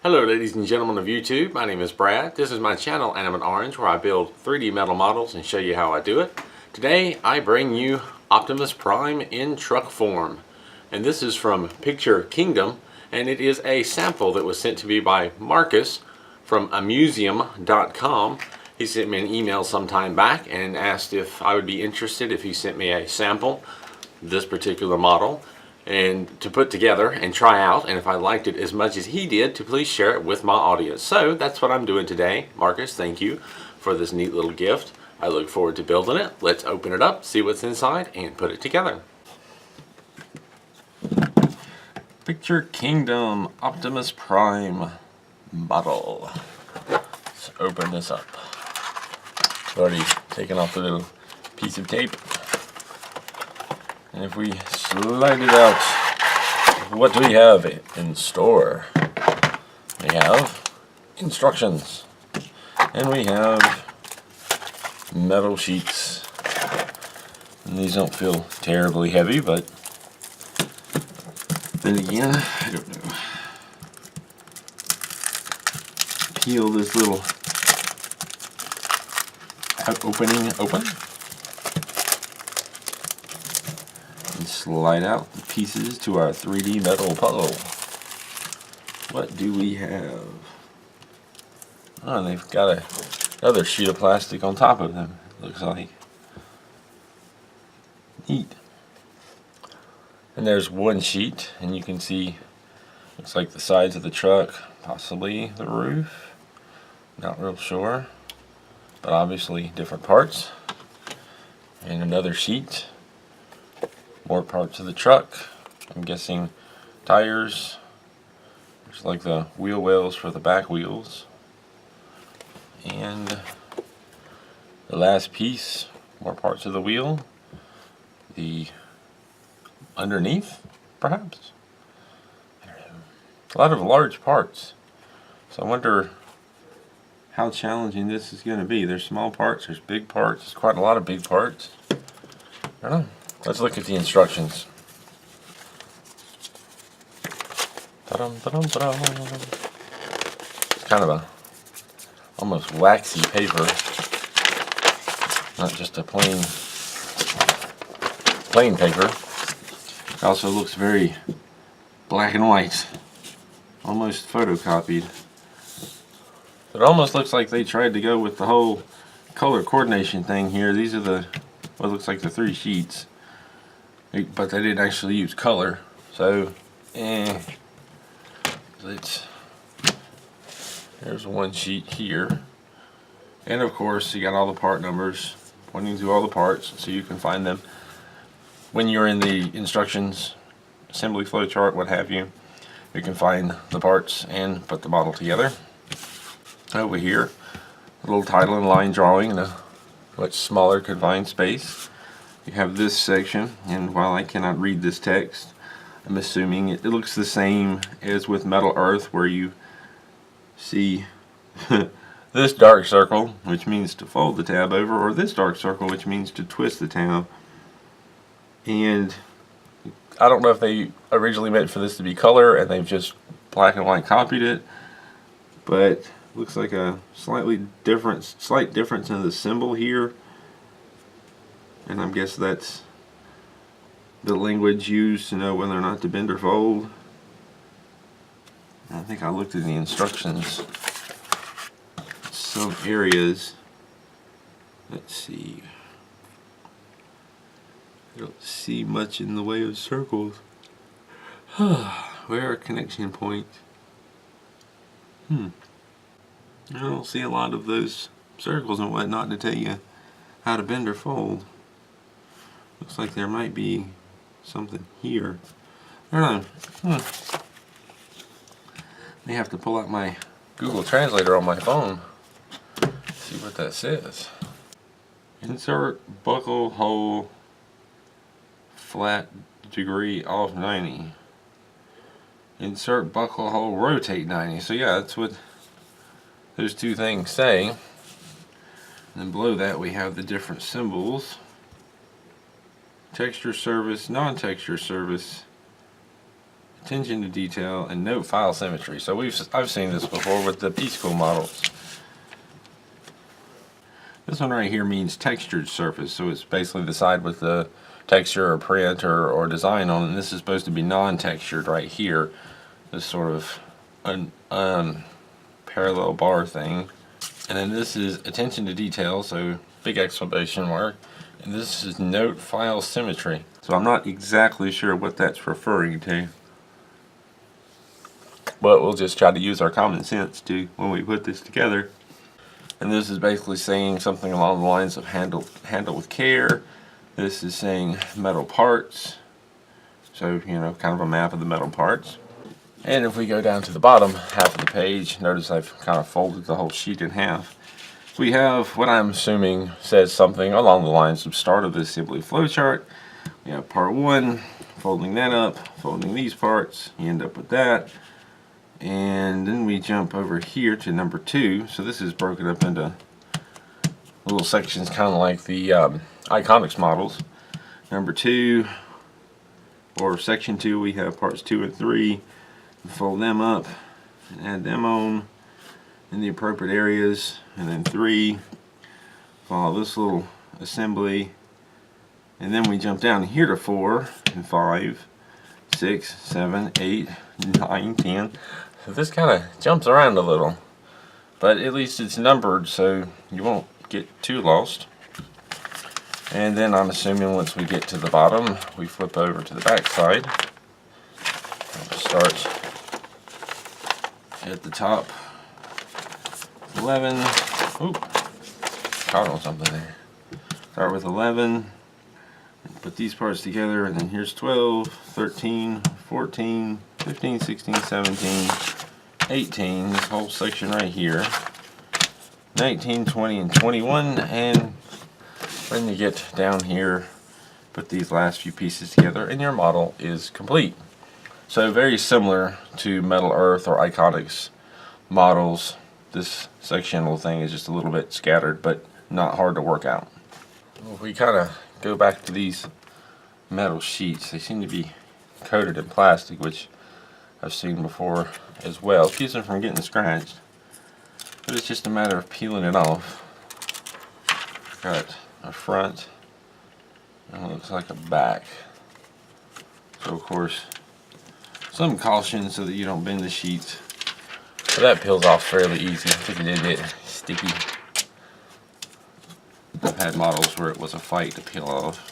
Hello ladies and gentlemen of YouTube, my name is Brad. This is my channel Animate Orange, where I build 3D metal models and show you how I do it. Today I bring you Optimus Prime in truck form. And this is from Picture Kingdom, and it is a sample that was sent to me by Marcus from amuseum.com. He sent me an email some time back and asked if I would be interested if he sent me a sample, this particular model, and to put together and try out, and if I liked it as much as he did, to please share it with my audience. So that's what I'm doing today. Marcus, thank you for this neat little gift. I look forward to building it. Let's open it up, see what's inside, and put it together. Picture Kingdom Optimus Prime model. Let's open this up. I've already taken off the little piece of tape. And if we slide it out, what do we have in store? We have instructions, and we have metal sheets. And these don't feel terribly heavy, but then again, I don't know. Peel this little opening open. And slide out the pieces to our 3D metal puzzle. What do we have? Oh, and they've got another sheet of plastic on top of them, it looks like. Neat. And there's one sheet, and you can see, looks like the sides of the truck, possibly the roof. Not real sure, but obviously different parts. And another sheet. More parts of the truck. I'm guessing tires. There's like the wheel wells for the back wheels. And the last piece, more parts of the wheel. The underneath, perhaps? I don't know. A lot of large parts. So I wonder how challenging this is going to be. There's small parts, there's big parts. There's quite a lot of big parts. I don't know. Let's look at the instructions. It's kind of a almost waxy paper, not just a plain paper. It also looks very black and white, almost photocopied. It almost looks like they tried to go with the whole color coordination thing here. These are what looks like the 3 sheets. But they didn't actually use color, so there's one sheet here, and of course you got all the part numbers pointing to all the parts, so you can find them when you're in the instructions, assembly flow chart, what have you. You can find the parts and put the model together. Over here, a little title and line drawing in a much smaller confined space. You have this section, and while I cannot read this text, I'm assuming it looks the same as with Metal Earth, where you see this dark circle, which means to fold the tab over, or this dark circle, which means to twist the tab. And I don't know if they originally meant for this to be color and they've just black and white copied it, but looks like a slight difference in the symbol here. And I guess that's the language used to know whether or not to bend or fold. I think I looked at the instructions. Some areas, let's see, I don't see much in the way of circles. Where are connection points? I don't see a lot of those circles and whatnot to tell you how to bend or fold. Looks like there might be something here. I don't know. May have to pull out my Google Translator on my phone. See what that says. Insert buckle hole flat degree off 90. Insert buckle hole rotate 90. So yeah, that's what those two things say. And then below that we have the different symbols. Texture service, non-texture service, attention to detail, and note file symmetry. So I've seen this before with the P-School models. This one right here means textured surface, so it's basically the side with the texture or print or design on it. And this is supposed to be non-textured right here, this sort of parallel bar thing. And then this is attention to detail, so big exclamation mark. And this is note file symmetry. So I'm not exactly sure what that's referring to, but we'll just try to use our common sense when we put this together. And this is basically saying something along the lines of handle with care. This is saying metal parts. So, you know, kind of a map of the metal parts. And if we go down to the bottom half of the page, notice I've kind of folded the whole sheet in half. We have what I'm assuming says something along the lines of start of the assembly flowchart. We have part 1, folding that up, folding these parts, you end up with that. And then we jump over here to number 2. So this is broken up into little sections, kind of like the Iconics models. Number 2, or section 2, we have parts 2 and 3. Fold them up and add them on in the appropriate areas. And then 3, follow this little assembly. And then we jump down here to 4 and 5, 6, 7, 8, 9, 10. So this kind of jumps around a little, but at least it's numbered so you won't get too lost. And then I'm assuming once we get to the bottom, we flip over to the back side. Start at the top. 11. Oop, caught on something there. Start with 11. Put these parts together, and then here's 12, 13, 14, 15, 16, 17, 18, this whole section right here, 19, 20, and 21, and when you get down here, put these last few pieces together, and your model is complete. So very similar to Metal Earth or Iconics models, this sectional thing is just a little bit scattered, but not hard to work out. If we kind of go back to these metal sheets, they seem to be coated in plastic, which I've seen before as well. It keeps them from getting scratched, but it's just a matter of peeling it off. Got a front and it looks like a back. So of course, some caution so that you don't bend the sheets. But that peels off fairly easy. I think it did get sticky. I've had models where it was a fight to peel off.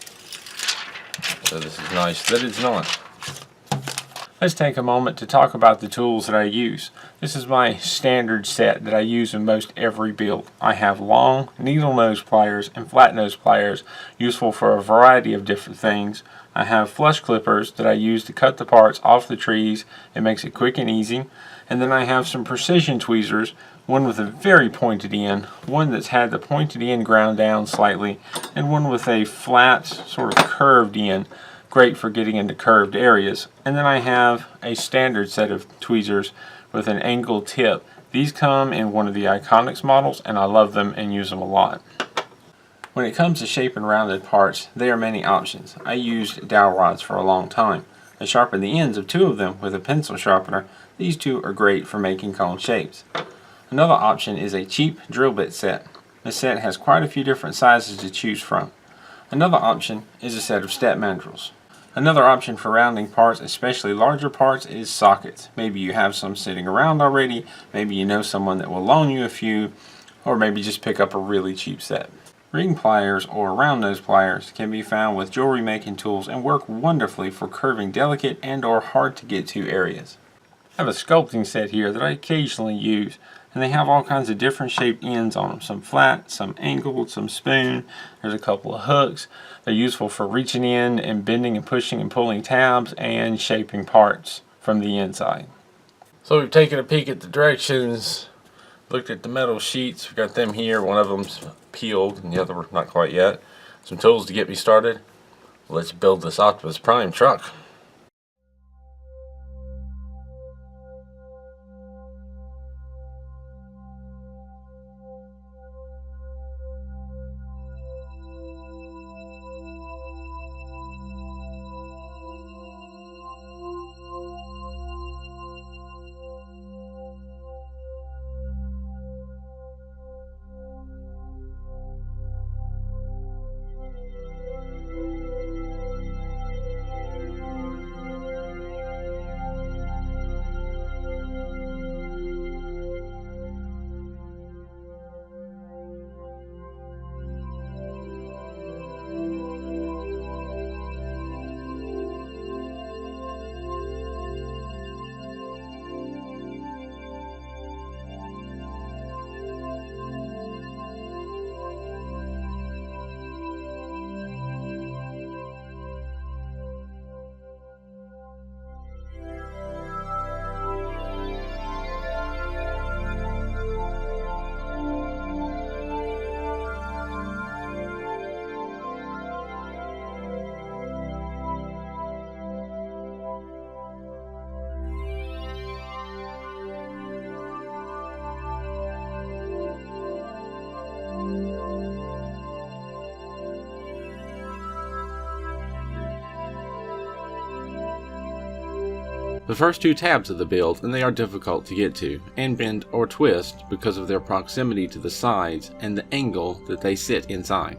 So this is nice that it's not. Let's take a moment to talk about the tools that I use. This is my standard set that I use in most every build. I have long needle nose pliers and flat nose pliers, useful for a variety of different things. I have flush clippers that I use to cut the parts off the trees. It makes it quick and easy. And then I have some precision tweezers, one with a very pointed end, one that's had the pointed end ground down slightly, and one with a flat, sort of curved end. Great for getting into curved areas. And then I have a standard set of tweezers with an angled tip. These come in one of the Iconics models, and I love them and use them a lot. When it comes to shaping rounded parts, there are many options. I used dowel rods for a long time. I sharpened the ends of 2 of them with a pencil sharpener. These 2 are great for making cone shapes. Another option is a cheap drill bit set. This set has quite a few different sizes to choose from. Another option is a set of step mandrels. Another option for rounding parts, especially larger parts, is sockets. Maybe you have some sitting around already, maybe you know someone that will loan you a few, or maybe just pick up a really cheap set. Ring pliers or round nose pliers can be found with jewelry making tools and work wonderfully for curving delicate and or hard to get to areas. I have a sculpting set here that I occasionally use, and they have all kinds of different shaped ends on them. Some flat, some angled, some spoon. There's a couple of hooks. They're useful for reaching in and bending and pushing and pulling tabs and shaping parts from the inside. So we've taken a peek at the directions, looked at the metal sheets. We've got them here. One of them's peeled and the other not quite yet. Some tools to get me started. Let's build this Optimus Prime truck. the first two tabs of the build, and they are difficult to get to, and bend or twist because of their proximity to the sides and the angle that they sit inside.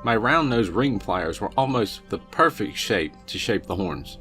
My round nose ring pliers were almost the perfect shape to shape the horns.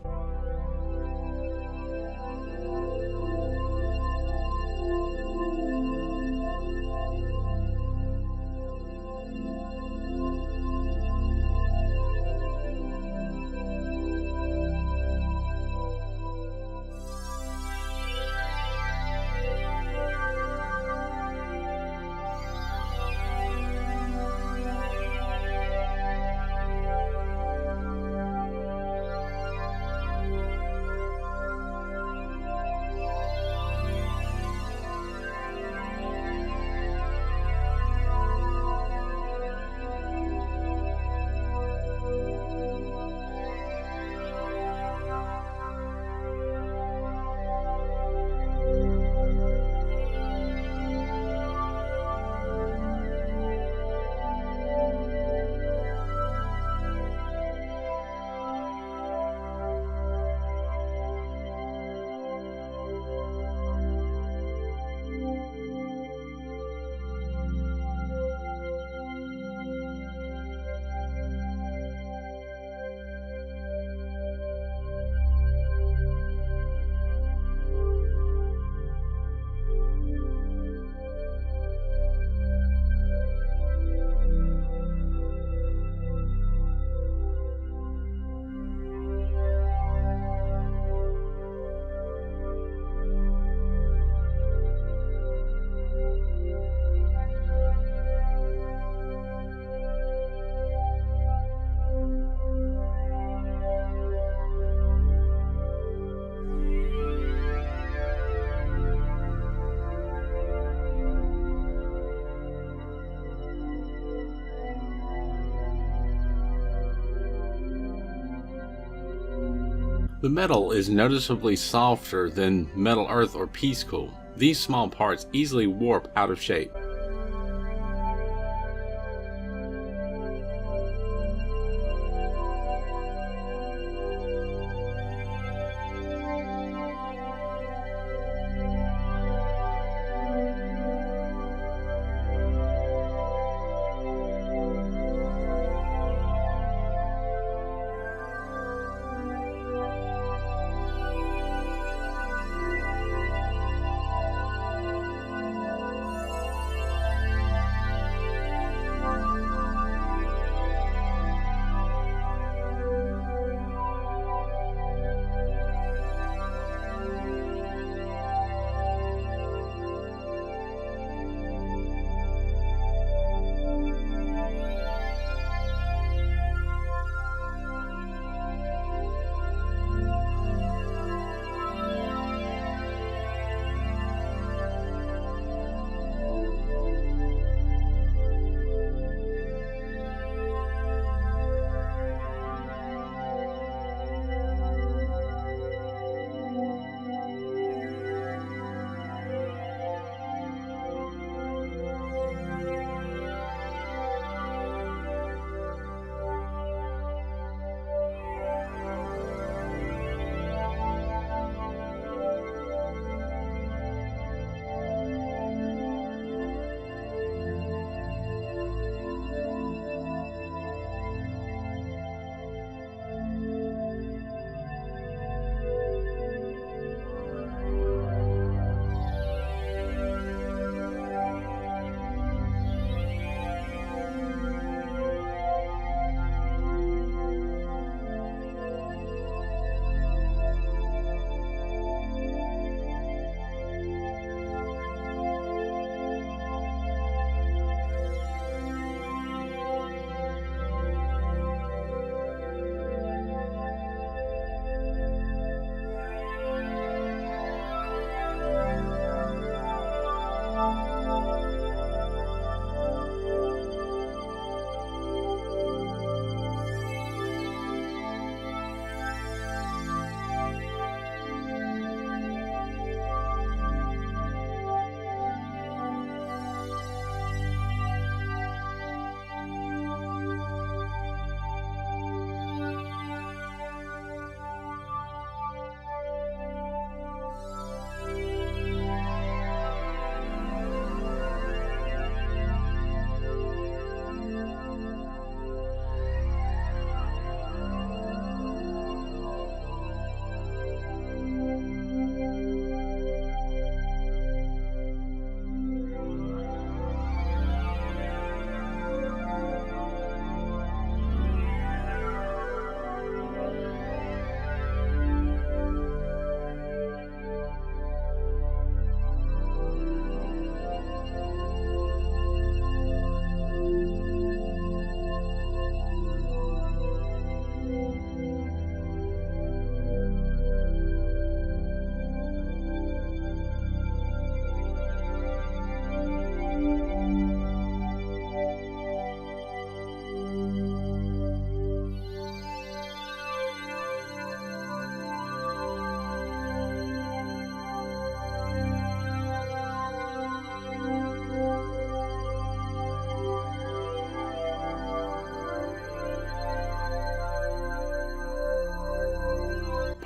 The metal is noticeably softer than metal earth or peace coal. These small parts easily warp out of shape.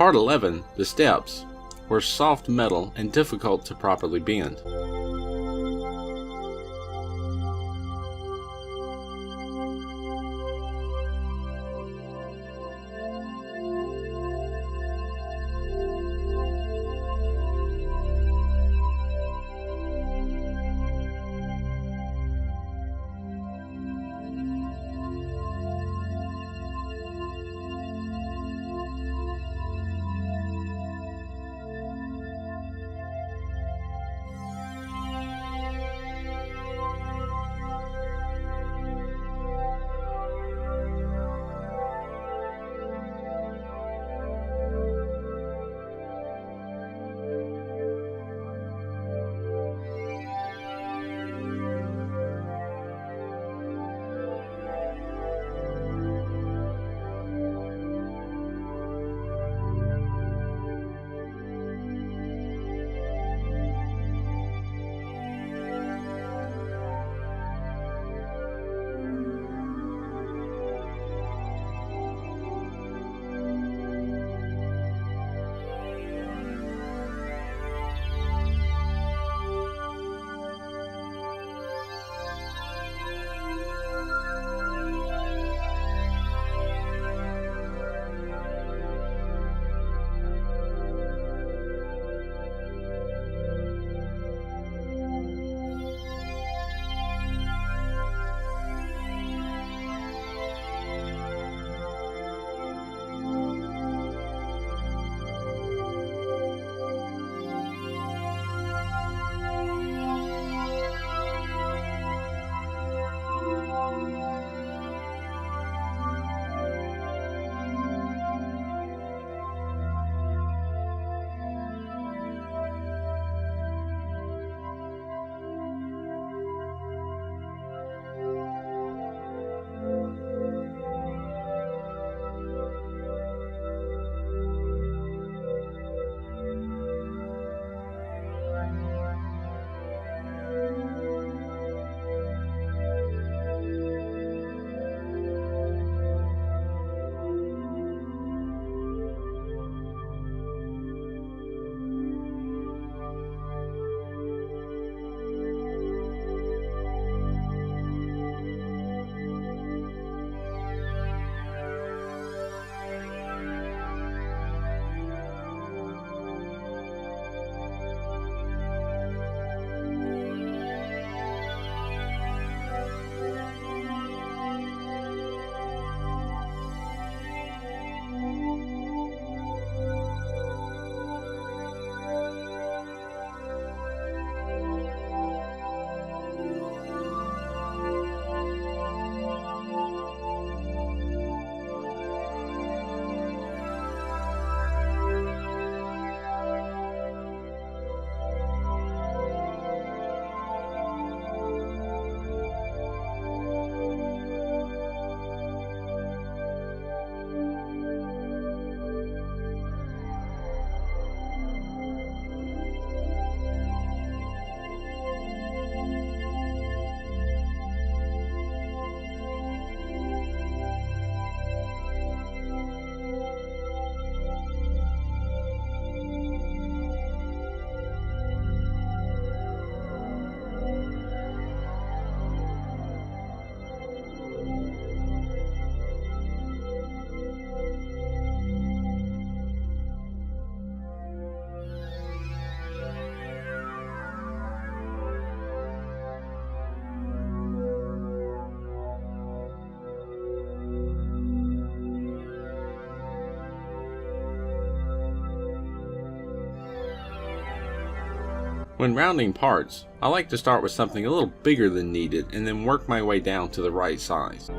Part 11, the steps, were soft metal and difficult to properly bend. When rounding parts, I like to start with something a little bigger than needed and then work my way down to the right size.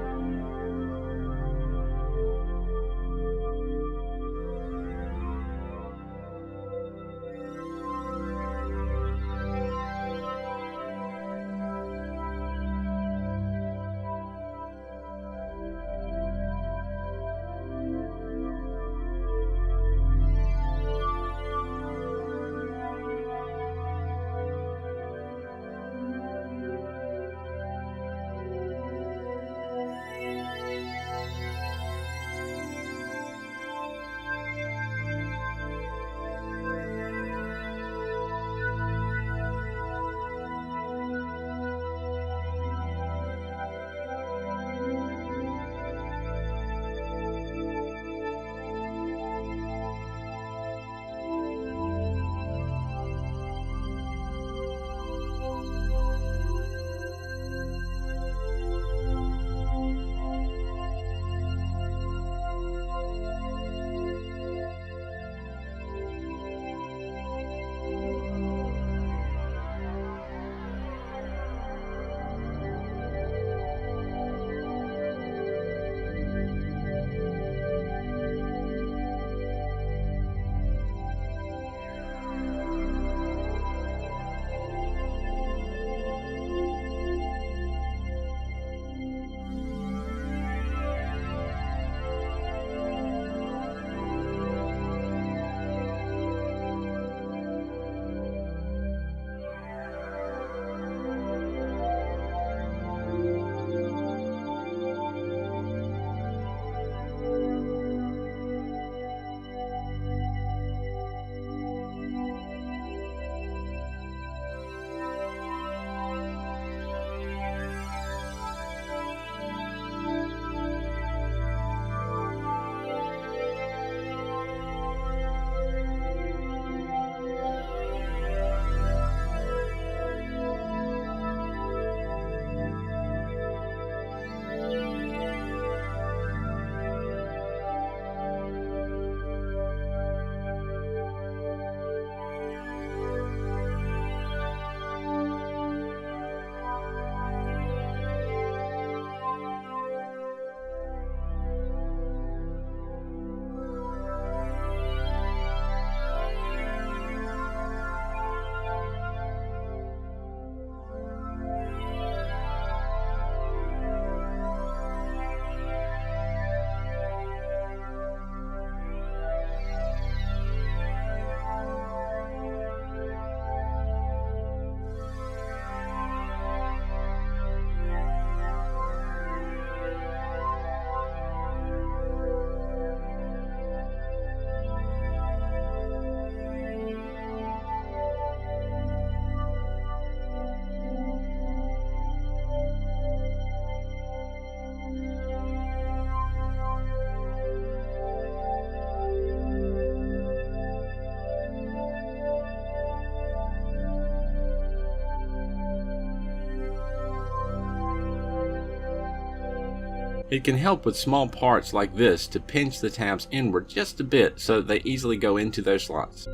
It can help with small parts like this to pinch the tabs inward just a bit so that they easily go into those slots.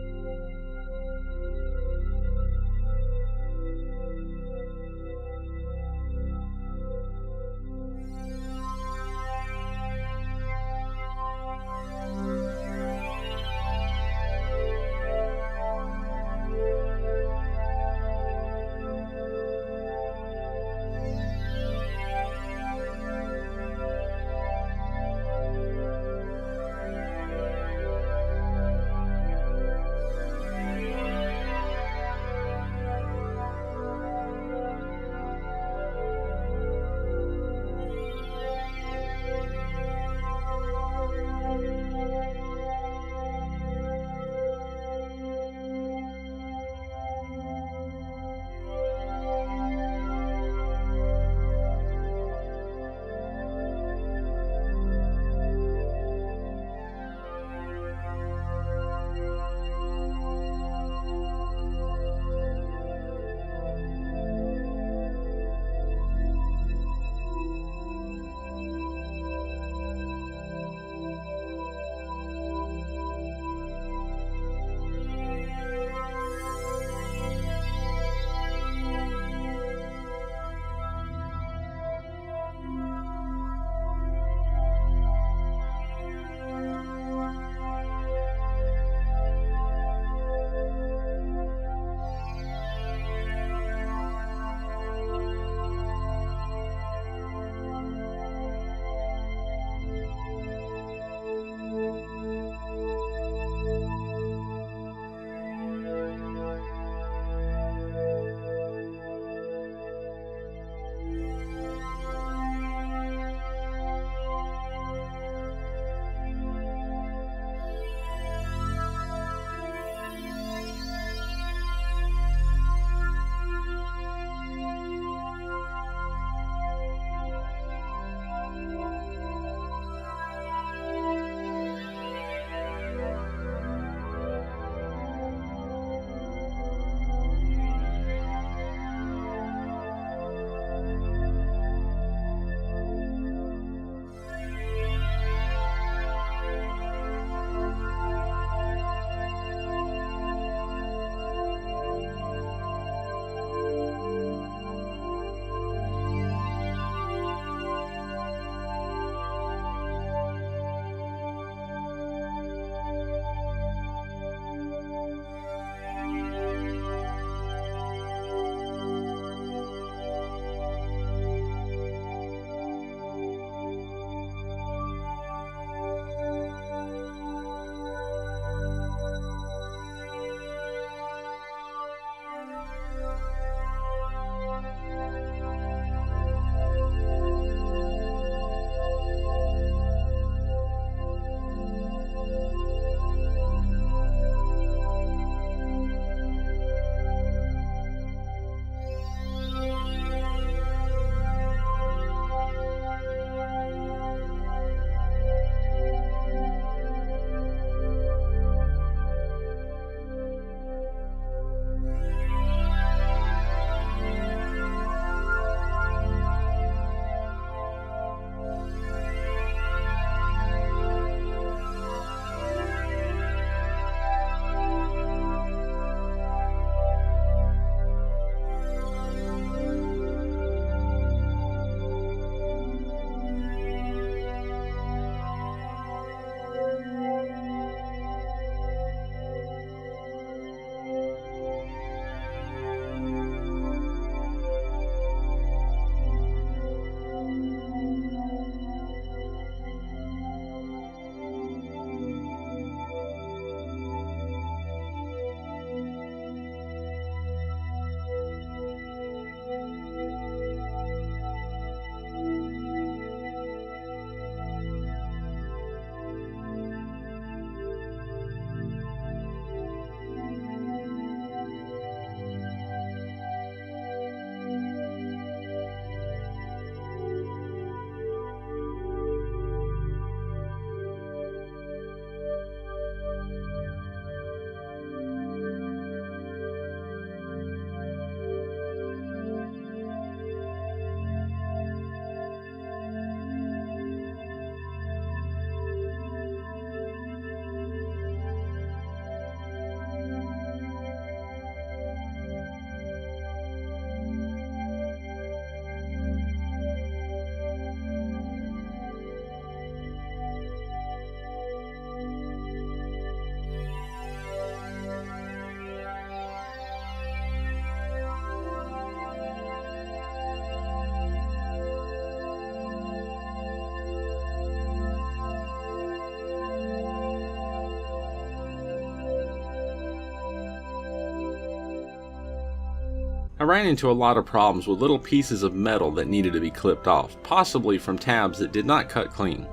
I ran into a lot of problems with little pieces of metal that needed to be clipped off, possibly from tabs that did not cut clean.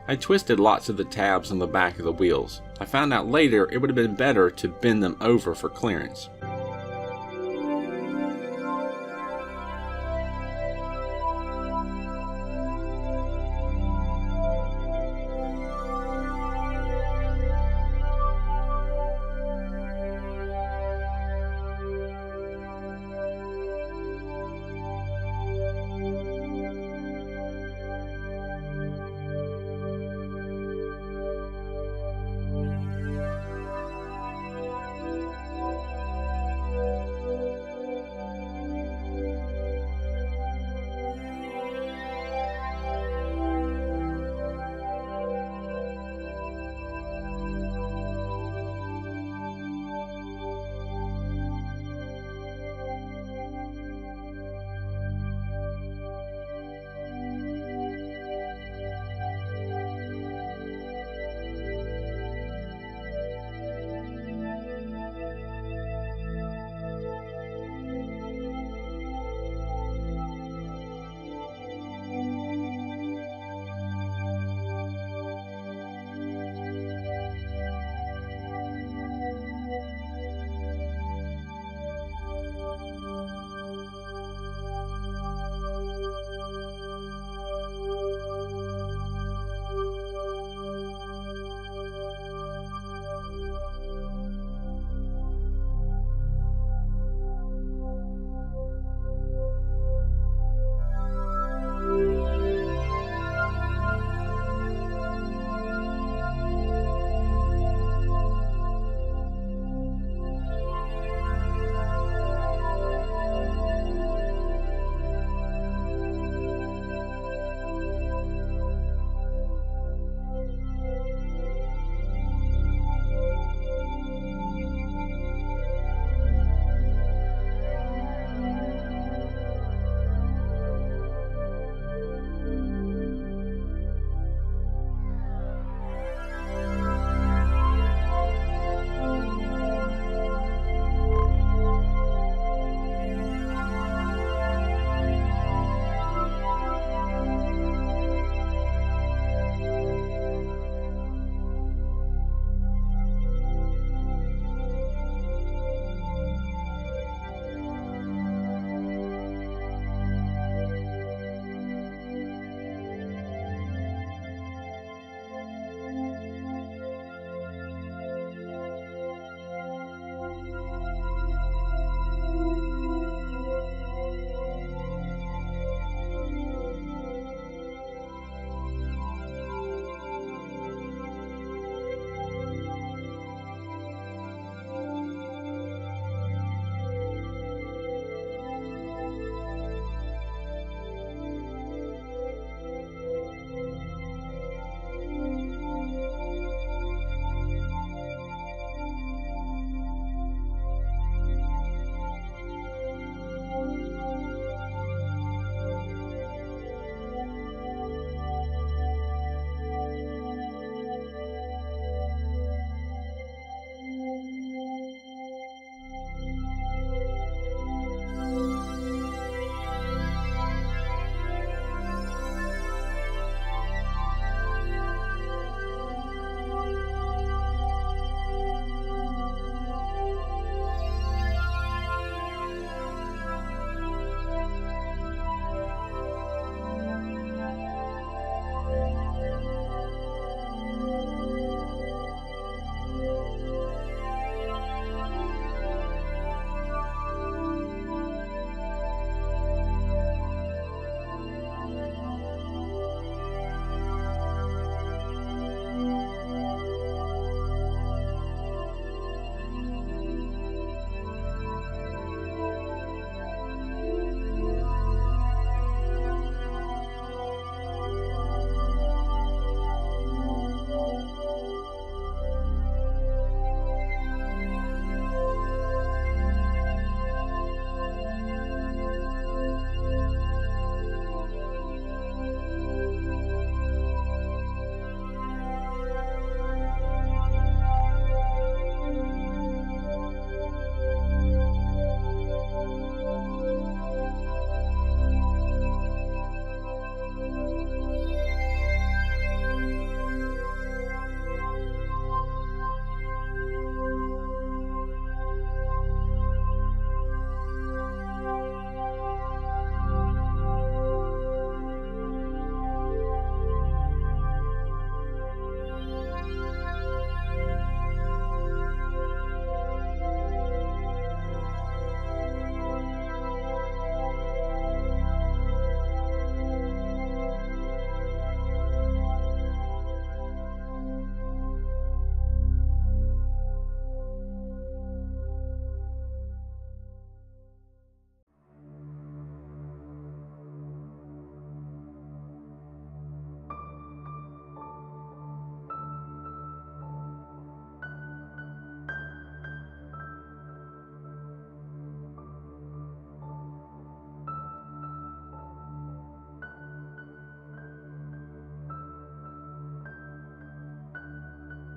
I twisted lots of the tabs on the back of the wheels. I found out later it would have been better to bend them over for clearance.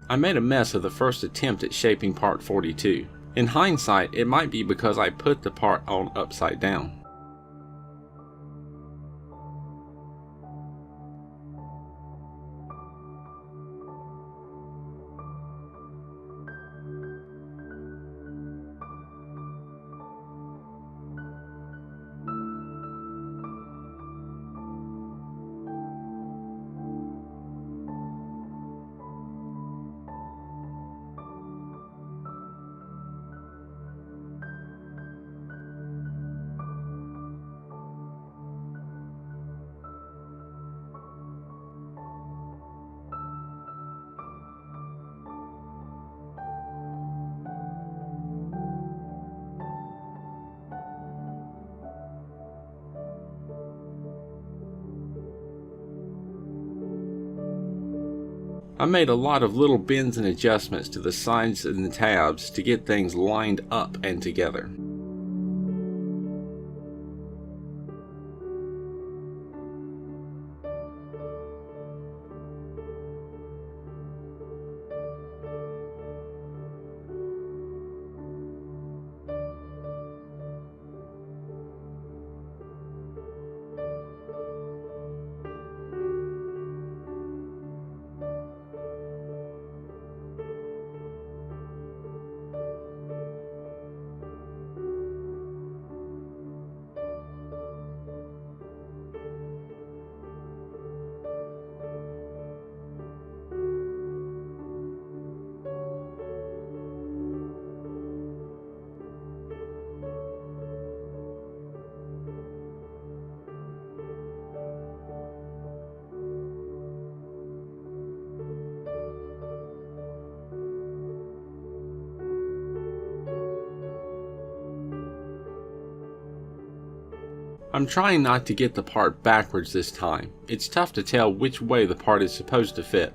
I made a mess of the first attempt at shaping part 42. In hindsight, it might be because I put the part on upside down. I made a lot of little bends and adjustments to the sides and the tabs to get things lined up and together. I'm trying not to get the part backwards this time. It's tough to tell which way the part is supposed to fit.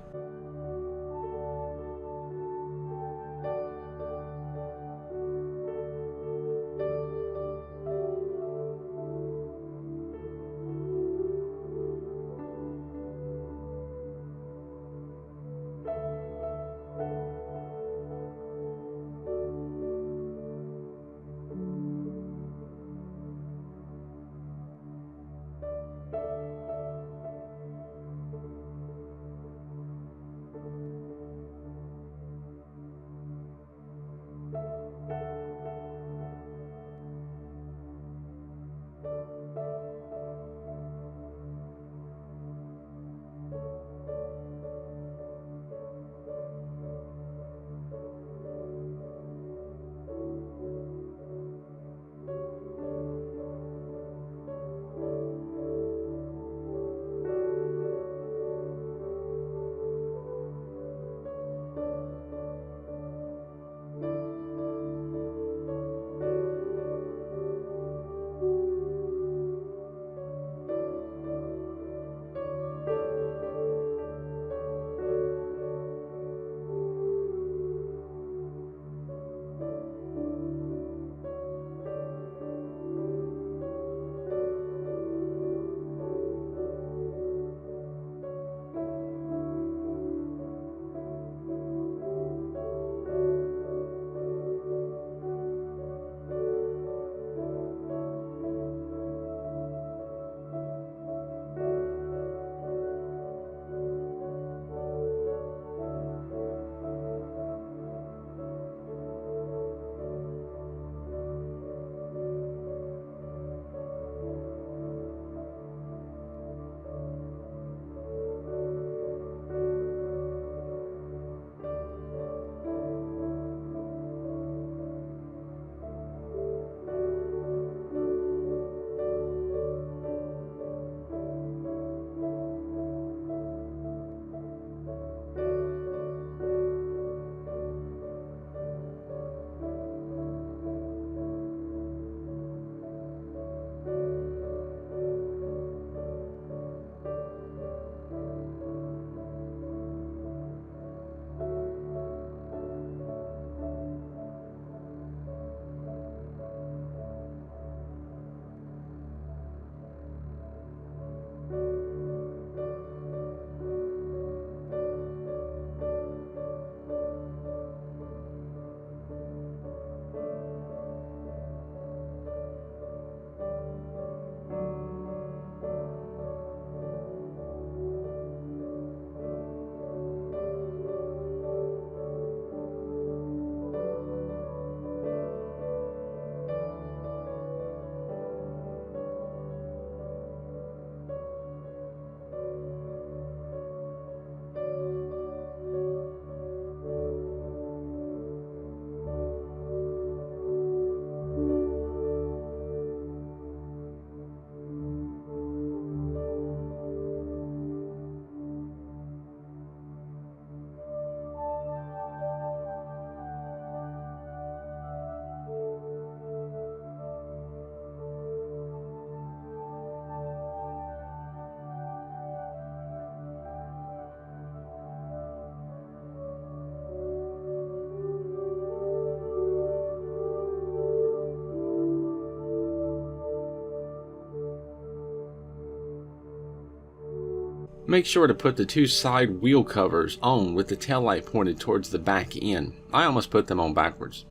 Make sure to put the two side wheel covers on with the tail light pointed towards the back end. I almost put them on backwards.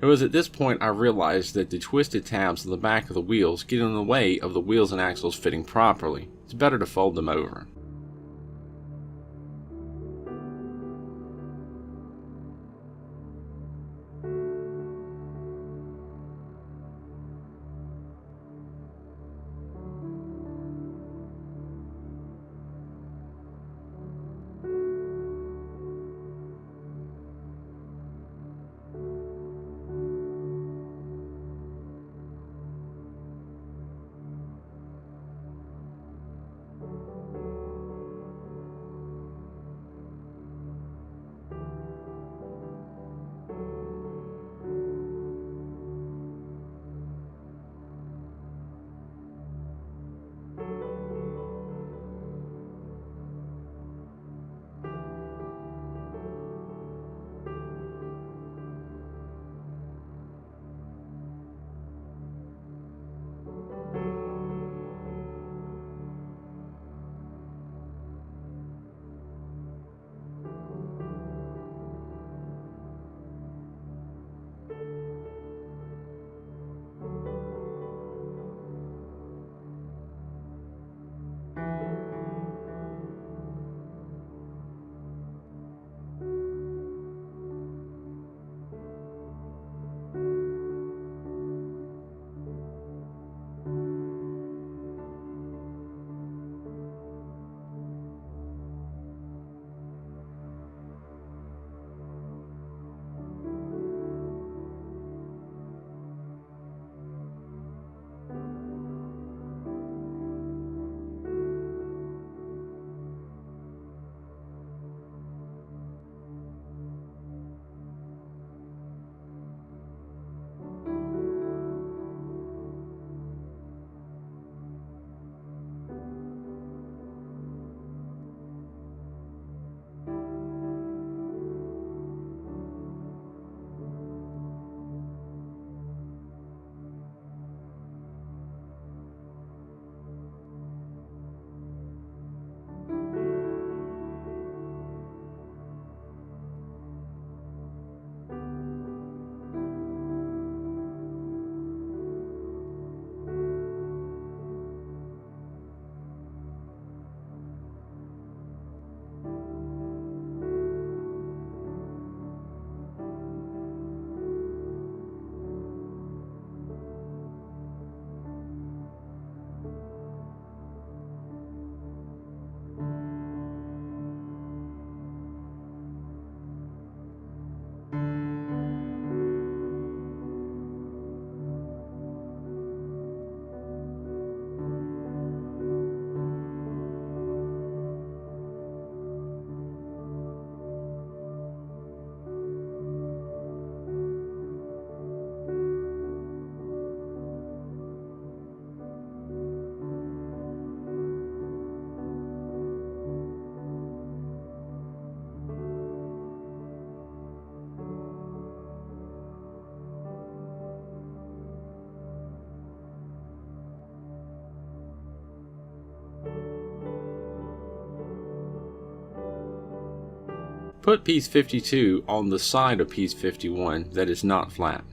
It was at this point I realized that the twisted tabs on the back of the wheels get in the way of the wheels and axles fitting properly. It's better to fold them over. Put piece 52 on the side of piece 51 that is not flat.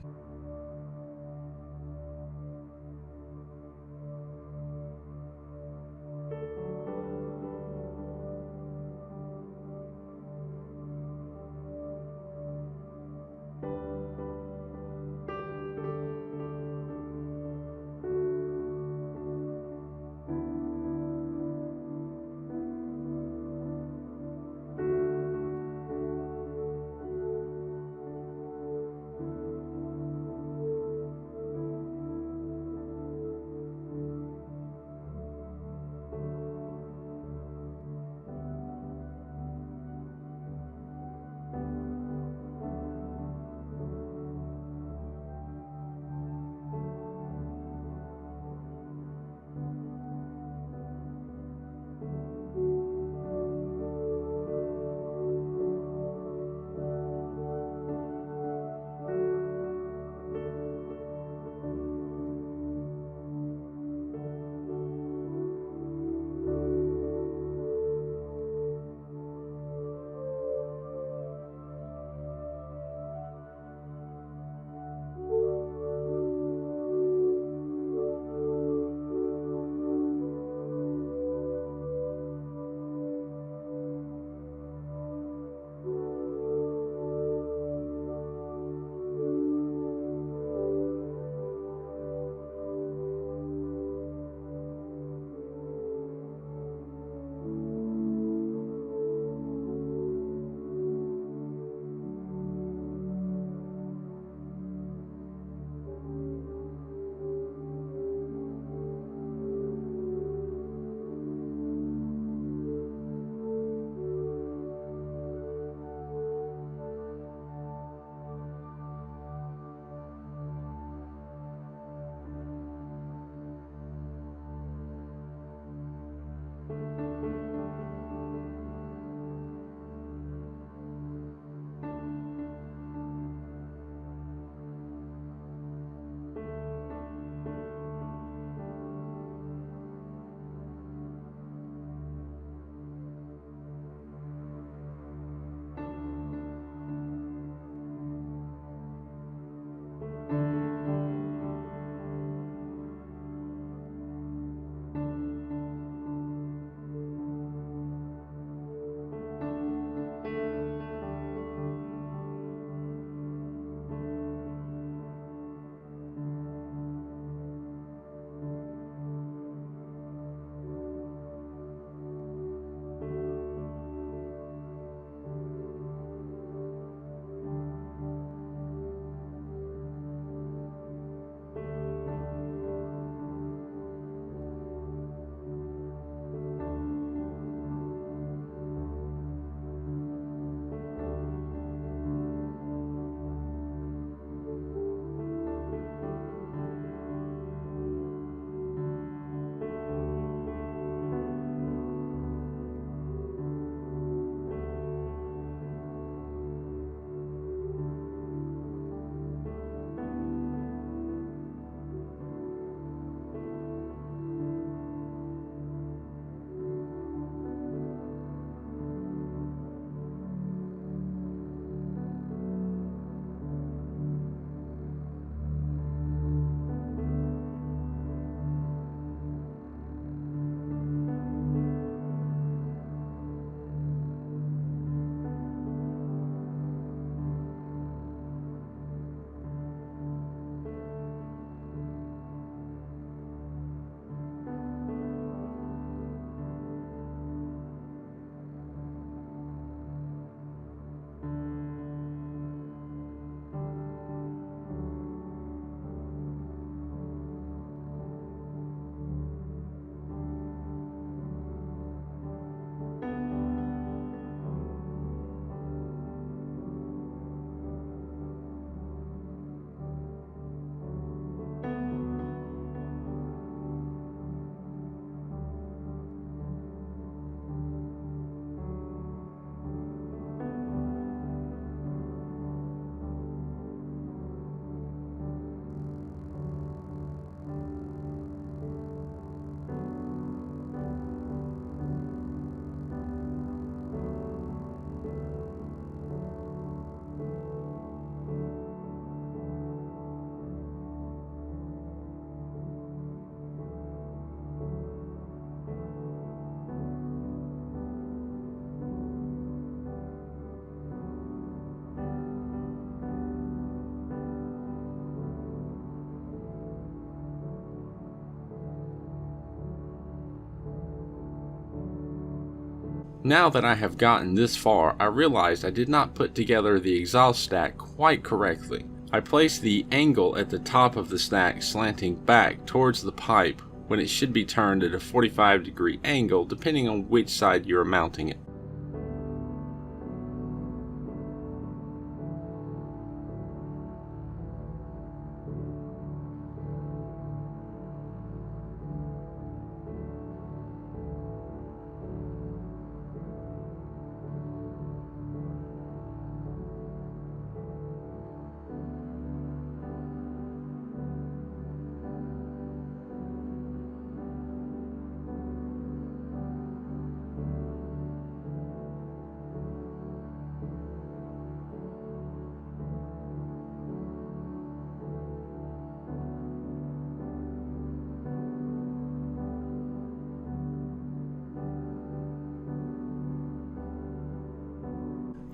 Now that I have gotten this far, I realized I did not put together the exhaust stack quite correctly. I placed the angle at the top of the stack slanting back towards the pipe when it should be turned at a 45-degree angle depending on which side you are mounting it.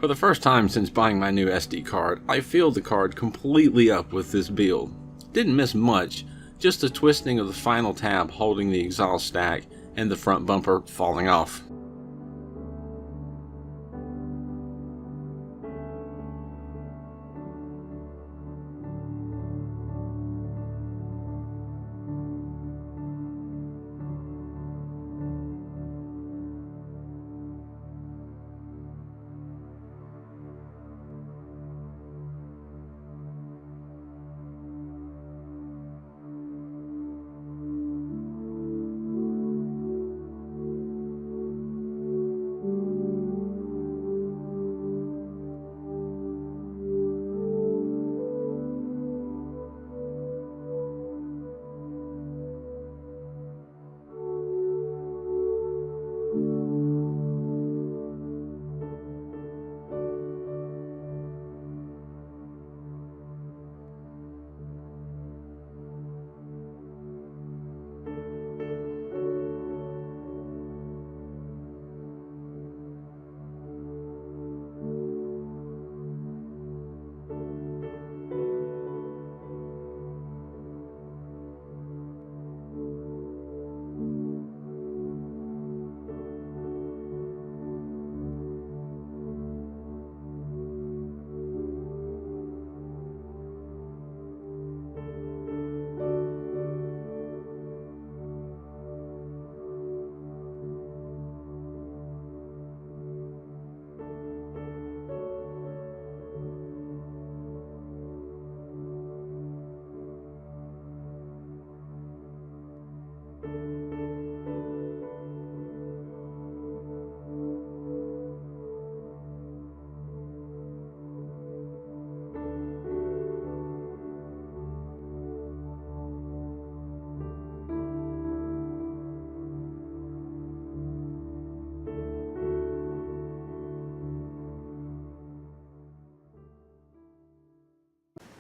For the first time since buying my new SD card, I filled the card completely up with this build. Didn't miss much, just a twisting of the final tab holding the exhaust stack and the front bumper falling off.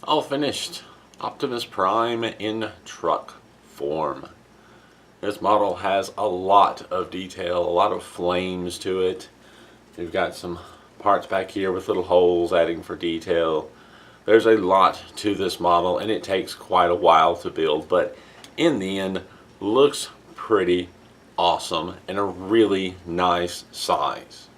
All finished. Optimus Prime in truck form. This model has a lot of detail, a lot of flames to it. We've got some parts back here with little holes adding for detail. There's a lot to this model and it takes quite a while to build, but in the end looks pretty awesome and a really nice size.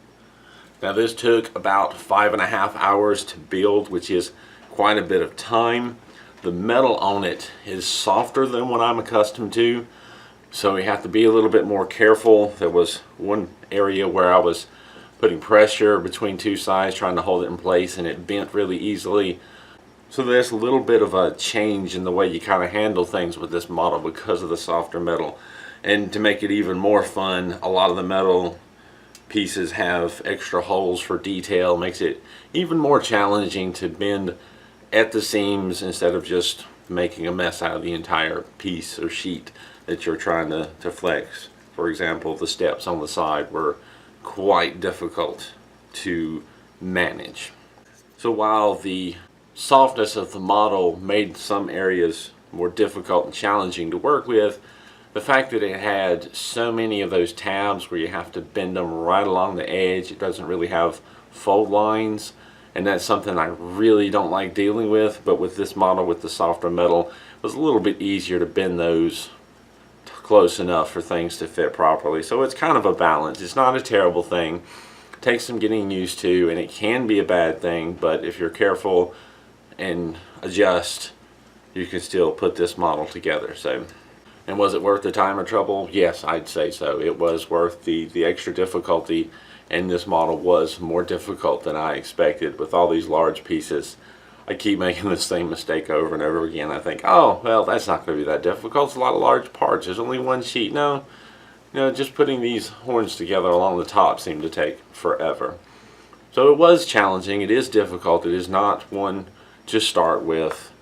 Now this took about 5.5 hours to build, which is quite a bit of time. The metal on it is softer than what I'm accustomed to, so we have to be a little bit more careful. There was one area where I was putting pressure between two sides trying to hold it in place and it bent really easily. So there's a little bit of a change in the way you kind of handle things with this model because of the softer metal. And to make it even more fun, a lot of the metal pieces have extra holes for detail, makes it even more challenging to bend at the seams instead of just making a mess out of the entire piece or sheet that you're trying to flex. For example, the steps on the side were quite difficult to manage. So while the softness of the model made some areas more difficult and challenging to work with, the fact that it had so many of those tabs where you have to bend them right along the edge, it doesn't really have fold lines, and that's something I really don't like dealing with. But with this model with the softer metal, it was a little bit easier to bend those close enough for things to fit properly. So it's kind of a balance. It's not a terrible thing. It takes some getting used to, and it can be a bad thing, but if you're careful and adjust, you can still put this model together. So, and was it worth the time or trouble? Yes, I'd say so. It was worth the extra difficulty, and this model was more difficult than I expected with all these large pieces. I keep making the same mistake over and over again. I think, oh, well, that's not going to be that difficult. It's a lot of large parts. There's only one sheet. No, just putting these horns together along the top seemed to take forever. So it was challenging. It is difficult. It is not one to start with,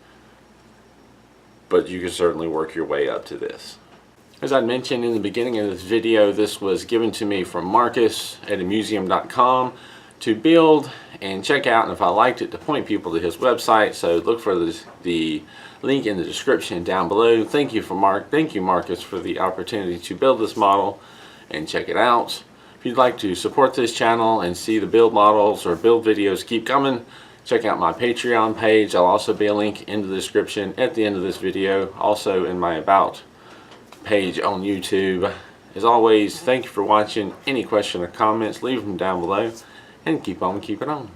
but you can certainly work your way up to this. As I mentioned in the beginning of this video, this was given to me from Marcus at amuseum.com to build and check out, and if I liked it, to point people to his website. So look for the link in the description down below. Thank you Marcus for the opportunity to build this model and check it out. If you'd like to support this channel and see the build models or build videos keep coming, check out my Patreon page. I'll also be a link in the description at the end of this video, also in my About page on YouTube. As always, thank you for watching. Any question or comments, leave them down below, and keep on keeping on.